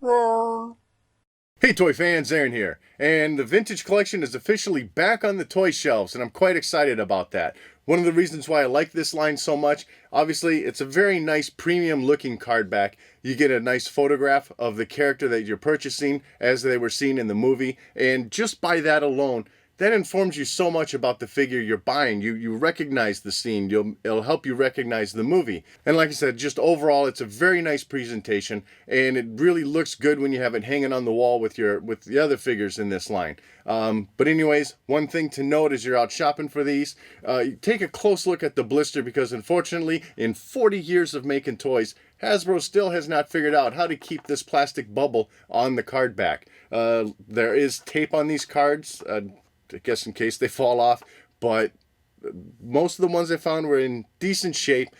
Well. Hey toy fans, Aaron here, and the vintage collection is officially back on the toy shelves, and I'm quite excited about that. One of the reasons why I like this line so much, obviously it's a very nice premium looking card back. You get a nice photograph of the character that you're purchasing as they were seen in the movie, and just by that alone, that informs you so much about the figure you're buying. You recognize the scene. It'll help you recognize the movie. And like I said, just overall, it's a very nice presentation, and it really looks good when you have it hanging on the wall with the other figures in this line. But anyways, one thing to note as you're out shopping for these, take a close look at the blister, because unfortunately, in 40 years of making toys, Hasbro still has not figured out how to keep this plastic bubble on the card back. There is tape on these cards, I guess in case they fall off, but most of the ones I found were in decent shape.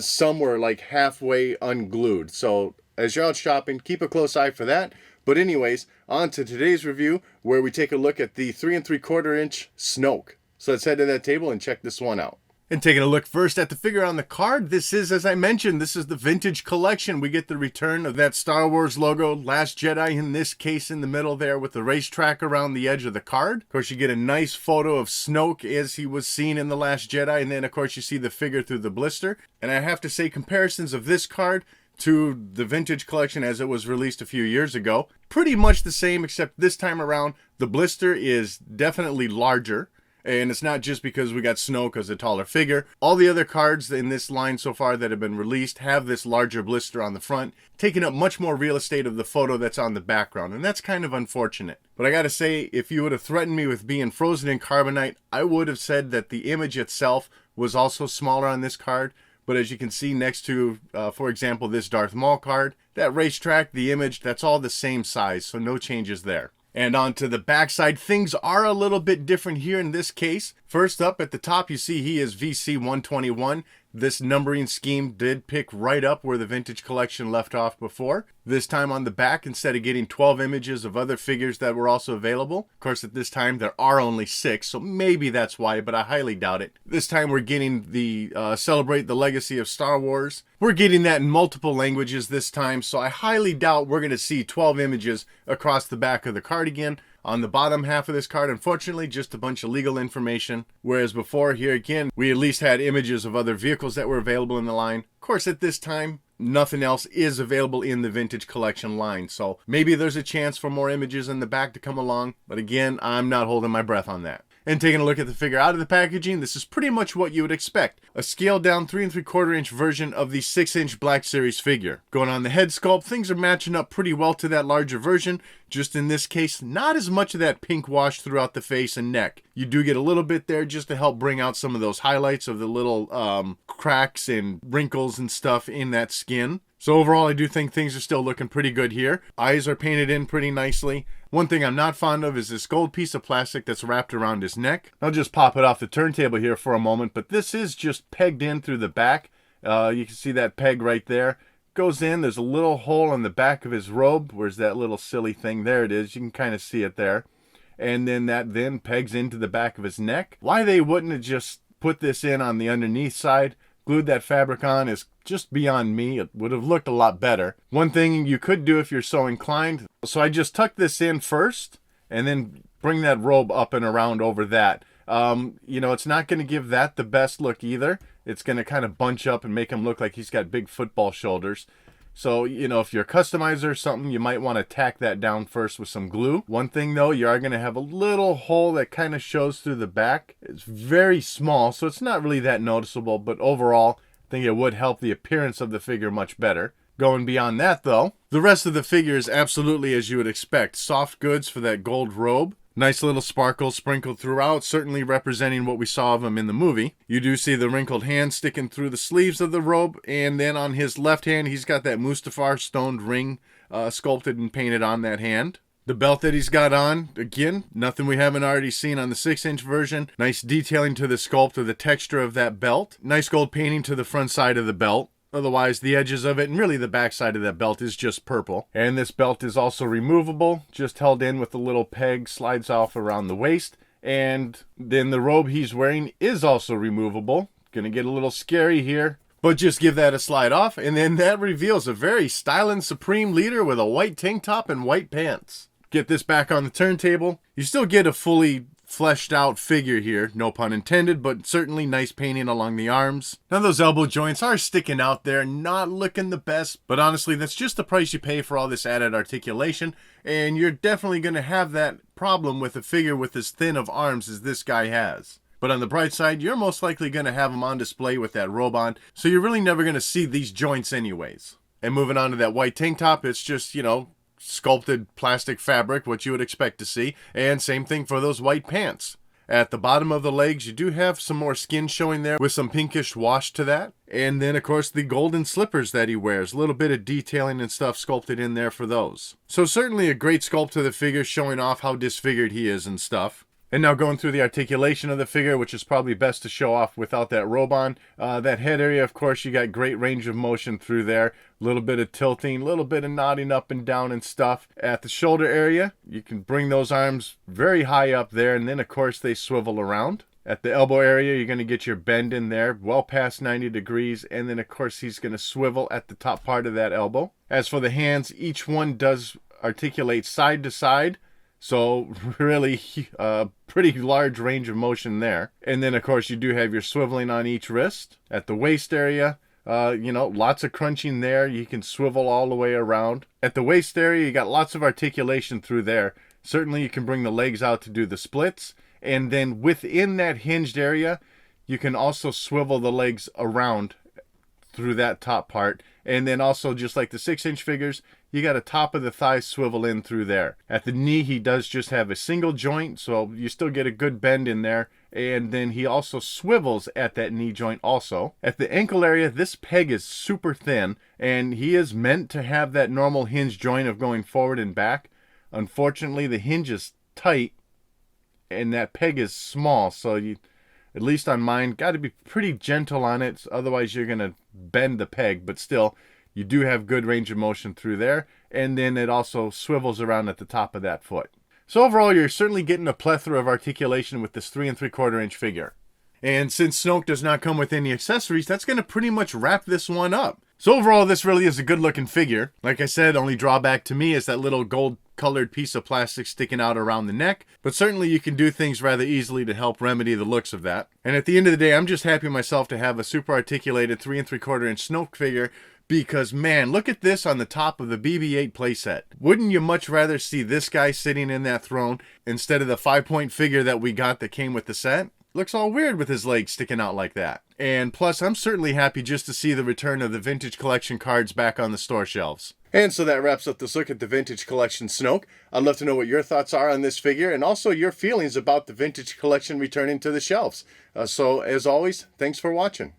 Some were like halfway unglued. So as you're out shopping, keep a close eye for that. But anyways, on to today's review, where we take a look at the 3 3/4 inch Snoke. So let's head to that table and check this one out. And taking a look first at the figure on the card, this is, as I mentioned, this is the vintage collection. We get the return of that Star Wars logo, Last Jedi in this case in the middle there with the racetrack around the edge of the card. Of course, you get a nice photo of Snoke as he was seen in The Last Jedi, and then of course you see the figure through the blister. And I have to say, comparisons of this card to the vintage collection as it was released a few years ago, pretty much the same, except this time around the blister is definitely larger. And it's not just because we got Snoke as a taller figure. All the other cards in this line so far that have been released have this larger blister on the front, taking up much more real estate of the photo that's on the background. And that's kind of unfortunate. But I gotta say, if you would have threatened me with being frozen in carbonite, I would have said that the image itself was also smaller on this card. But as you can see next to, for example, this Darth Maul card, that racetrack, the image, that's all the same size. So no changes there. And on to the backside, things are a little bit different here in this case. First up at the top, you see he is VC121. This numbering scheme did pick right up where the vintage collection left off before. This time on the back, instead of getting 12 images of other figures that were also available. Of course, at this time, there are only 6, so maybe that's why, but I highly doubt it. This time we're getting the Celebrate the Legacy of Star Wars. We're getting that in multiple languages this time, so I highly doubt we're going to see 12 images across the back of the card again. On the bottom half of this card, unfortunately, just a bunch of legal information. Whereas before, here again, we at least had images of other vehicles that were available in the line. Of course, at this time, nothing else is available in the vintage collection line. So maybe there's a chance for more images in the back to come along. But again, I'm not holding my breath on that. And taking a look at the figure out of the packaging, this is pretty much what you would expect. A scaled down 3 3/4 inch version of the 6-inch Black Series figure. Going on the head sculpt, things are matching up pretty well to that larger version. Just in this case, not as much of that pink wash throughout the face and neck. You do get a little bit there just to help bring out some of those highlights of the little cracks and wrinkles and stuff in that skin. So overall, I do think things are still looking pretty good here. Eyes are painted in pretty nicely. One thing I'm not fond of is this gold piece of plastic that's wrapped around his neck. I'll just pop it off the turntable here for a moment, but this is just pegged in through the back. You can see that peg right there. Goes in, there's a little hole in the back of his robe. Where's that little silly thing? There it is. You can kind of see it there. And then that then pegs into the back of his neck. Why they wouldn't have just put this in on the underneath side, glued that fabric on, is just beyond me. It would have looked a lot better. One thing you could do if you're so inclined, so I just tuck this in first and then bring that robe up and around over that. You know, it's not going to give that the best look either. It's going to kind of bunch up and make him look like he's got big football shoulders. So, you know, if you're a customizer or something, you might want to tack that down first with some glue. One thing though, you are going to have a little hole that kind of shows through the back. It's very small, so it's not really that noticeable, but overall, I think it would help the appearance of the figure much better. Going beyond that though, the rest of the figure is absolutely as you would expect. Soft goods for that gold robe. Nice little sparkles sprinkled throughout, certainly representing what we saw of him in the movie. You do see the wrinkled hand sticking through the sleeves of the robe, and then on his left hand, he's got that Mustafar stoned ring sculpted and painted on that hand. The belt that he's got on, again, nothing we haven't already seen on the 6-inch version. Nice detailing to the sculpt of the texture of that belt. Nice gold painting to the front side of the belt. Otherwise, the edges of it and really the back side of that belt is just purple. And this belt is also removable, just held in with a little peg, slides off around the waist. And then the robe he's wearing is also removable. Gonna get a little scary here. But just give that a slide off, and then that reveals a very styling Supreme Leader with a white tank top and white pants. Get this back on the turntable. You still get a fully fleshed out figure here, no pun intended, but certainly nice painting along the arms. Now those elbow joints are sticking out there, not looking the best, but honestly that's just the price you pay for all this added articulation, and you're definitely going to have that problem with a figure with as thin of arms as this guy has. But on the bright side, you're most likely going to have him on display with that robe on, so you're really never going to see these joints anyways. And moving on to that white tank top, it's just, you know, sculpted plastic fabric, what you would expect to see, and same thing for those white pants. At the bottom of the legs, you do have some more skin showing there with some pinkish wash to that. And then, of course, the golden slippers that he wears. A little bit of detailing and stuff sculpted in there for those. So certainly a great sculpt to the figure, showing off how disfigured he is and stuff. And now going through the articulation of the figure, which is probably best to show off without that robe on. That head area, of course, you got great range of motion through there. A little bit of tilting, a little bit of nodding up and down and stuff. At the shoulder area, you can bring those arms very high up there, and then, of course, they swivel around. At the elbow area, you're going to get your bend in there, well past 90 degrees, and then, of course, he's going to swivel at the top part of that elbow. As for the hands, each one does articulate side to side. So really pretty large range of motion there. And then, of course, you do have your swiveling on each wrist. At the waist area, you know, lots of crunching there. You can swivel all the way around. At the waist area, you got lots of articulation through there. Certainly you can bring the legs out to do the splits. And then within that hinged area, you can also swivel the legs around through that top part. And then also, just like the 6-inch figures, you got a top of the thigh swivel in through there. At the knee, he does just have a single joint, so you still get a good bend in there. And then he also swivels at that knee joint also. At the ankle area, this peg is super thin, and he is meant to have that normal hinge joint of going forward and back. Unfortunately, the hinge is tight, and that peg is small, so you, at least on mine, got to be pretty gentle on it, otherwise you're going to bend the peg, but still, you do have good range of motion through there, and then it also swivels around at the top of that foot. So overall, you're certainly getting a plethora of articulation with this 3 3/4 inch figure. And since Snoke does not come with any accessories, that's going to pretty much wrap this one up. So overall, this really is a good looking figure. Like I said, only drawback to me is that little gold colored piece of plastic sticking out around the neck, but certainly you can do things rather easily to help remedy the looks of that. And at the end of the day, I'm just happy myself to have a super articulated 3 3/4 inch Snoke figure, because man, look at this on the top of the BB-8 playset. Wouldn't you much rather see this guy sitting in that throne instead of the 5-point figure that we got that came with the set? Looks all weird with his legs sticking out like that. And plus, I'm certainly happy just to see the return of the vintage collection cards back on the store shelves. And so that wraps up this look at the vintage collection Snoke. I'd love to know what your thoughts are on this figure, and also your feelings about the vintage collection returning to the shelves. So as always, thanks for watching.